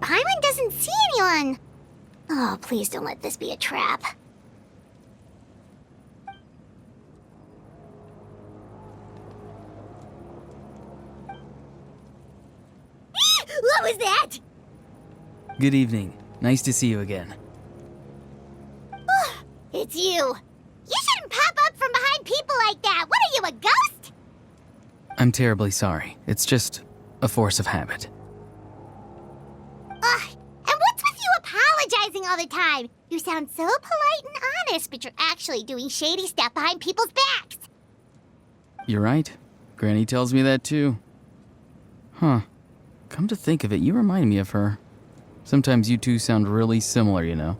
Paimon doesn't see anyone. Oh, please don't let this be a trap. What was that? Good evening. Nice to see you again. It's you. You shouldn't pop up from behind people like that. What are you, a ghost? I'm terribly sorry. It's just a force of habit. And what's with you apologizing all the time? You sound so polite and honest, but you're actually doing shady stuff behind people's backs. You're right. Granny tells me that too. Huh. Come to think of it, you remind me of her. Sometimes you two sound really similar, you know.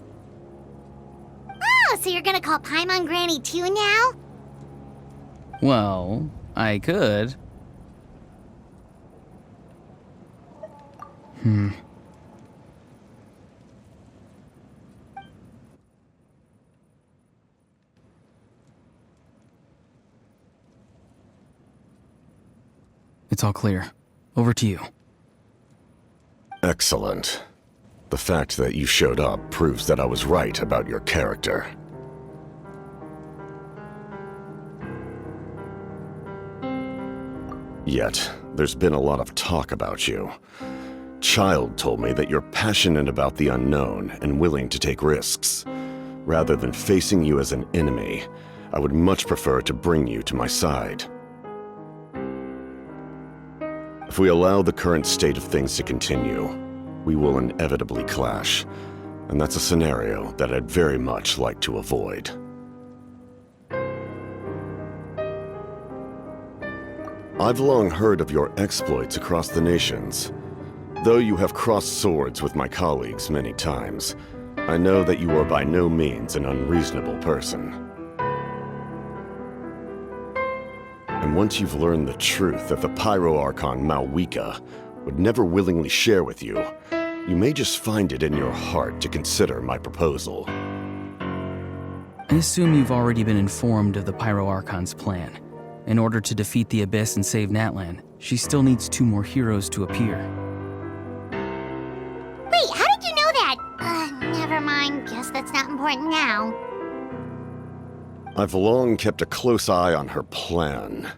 Oh, so you're gonna call Paimon Granny too now? Well, I could. It's all clear. Over to you. Excellent. The fact that you showed up proves that I was right about your character. Yet, there's been a lot of talk about you. Child told me that you're passionate about the unknown and willing to take risks. Rather than facing you as an enemy, I would much prefer to bring you to my side. If we allow the current state of things to continue, we will inevitably clash, and that's a scenario that I'd very much like to avoid. I've long heard of your exploits across the nations. Though you have crossed swords with my colleagues many times, I know that you are by no means an unreasonable person. And once you've learned the truth that the Pyro Archon Malwika would never willingly share with you, you may just find it in your heart to consider my proposal. I assume you've already been informed of the Pyro Archon's plan. In order to defeat the Abyss and save Natlan, she still needs 2 more heroes to appear. Wait, how did you know that? Never mind. Guess that's not important now. I've long kept a close eye on her plan.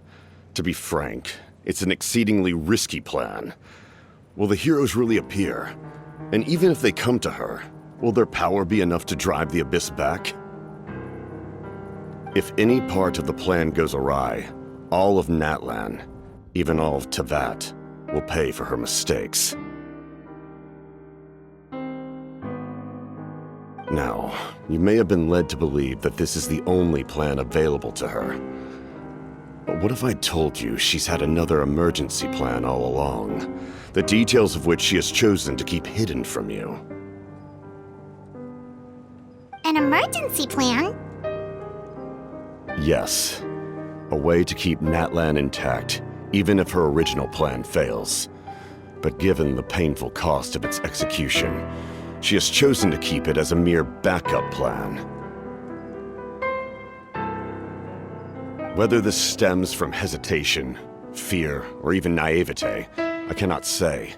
To be frank, it's an exceedingly risky plan. Will the heroes really appear? And even if they come to her, will their power be enough to drive the Abyss back? If any part of the plan goes awry, all of Natlan, even all of Tevat, will pay for her mistakes. Now, you may have been led to believe that this is the only plan available to her. But what if I told you she's had another emergency plan all along, the details of which she has chosen to keep hidden from you? An emergency plan? Yes. A way to keep Natlan intact, even if her original plan fails. But given the painful cost of its execution, she has chosen to keep it as a mere backup plan. Whether this stems from hesitation, fear, or even naivete, I cannot say.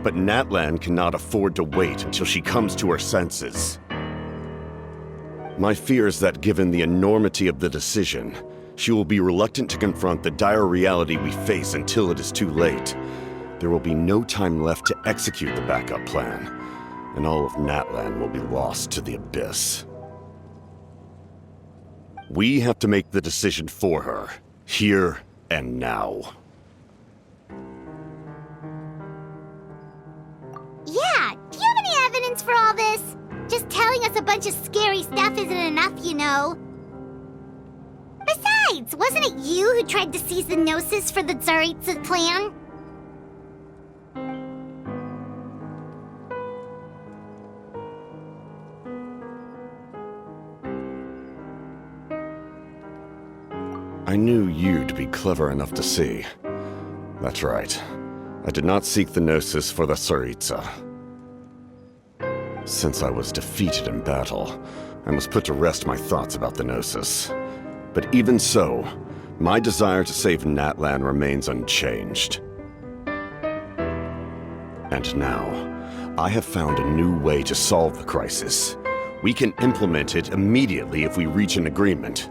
But Natlan cannot afford to wait until she comes to her senses. My fear is that given the enormity of the decision, she will be reluctant to confront the dire reality we face until it is too late. There will be no time left to execute the backup plan, and all of Natlan will be lost to the Abyss. We have to make the decision for her, here and now. Yeah, do you have any evidence for all this? Just telling us a bunch of scary stuff isn't enough, you know. Besides, wasn't it you who tried to seize the Gnosis for the Tsaritsa plan? I knew you to be clever enough to see. That's right. I did not seek the Gnosis for the Tsaritsa. Since I was defeated in battle, I must put to rest my thoughts about the Gnosis. But even so, my desire to save Natlan remains unchanged. And now, I have found a new way to solve the crisis. We can implement it immediately if we reach an agreement.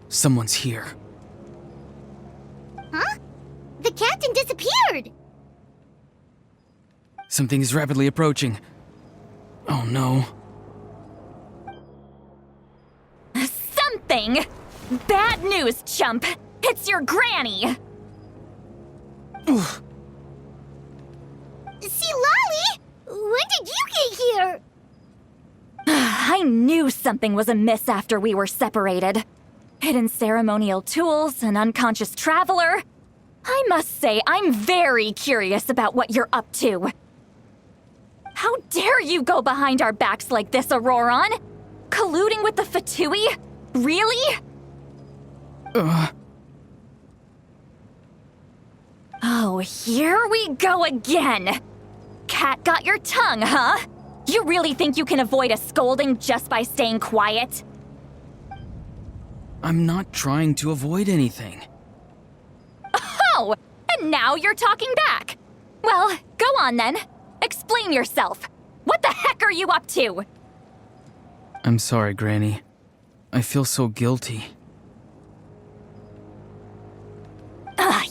Someone's here. Huh? The captain disappeared! Something is rapidly approaching. Oh no. Something? Bad news, chump. It's your granny. See, Lolly? When did you get here? I knew something was amiss after we were separated. Hidden ceremonial tools, an unconscious traveler. I must say, I'm very curious about what you're up to. How dare you go behind our backs like this, Auroron? Colluding with the Fatui? Really? Oh, here we go again. Cat got your tongue, huh? You really think you can avoid a scolding just by staying quiet? I'm not trying to avoid anything. Oh, and now you're talking back. Well, go on then. Explain yourself. What the heck are you up to? I'm sorry, Granny. I feel so guilty.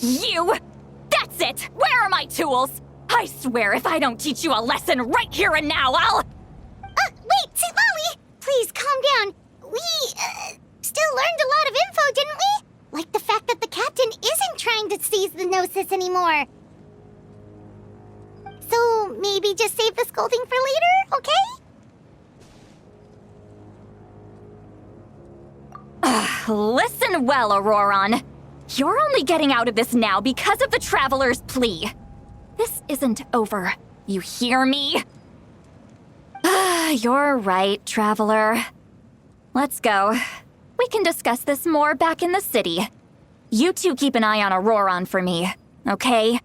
You! That's it! Where are my tools? I swear if I don't teach you a lesson right here and now, I'll... Wait, see, Lolly! Please, calm down. We, still learned a lot of info, didn't we? Like the fact that the captain isn't trying to seize the Gnosis anymore. So, maybe just save the scolding for later, okay? Listen well, Auroron. You're only getting out of this now because of the Traveler's plea. This isn't over. You hear me? You're right, Traveler. Let's go. We can discuss this more back in the city. You two keep an eye on Auroron for me, okay?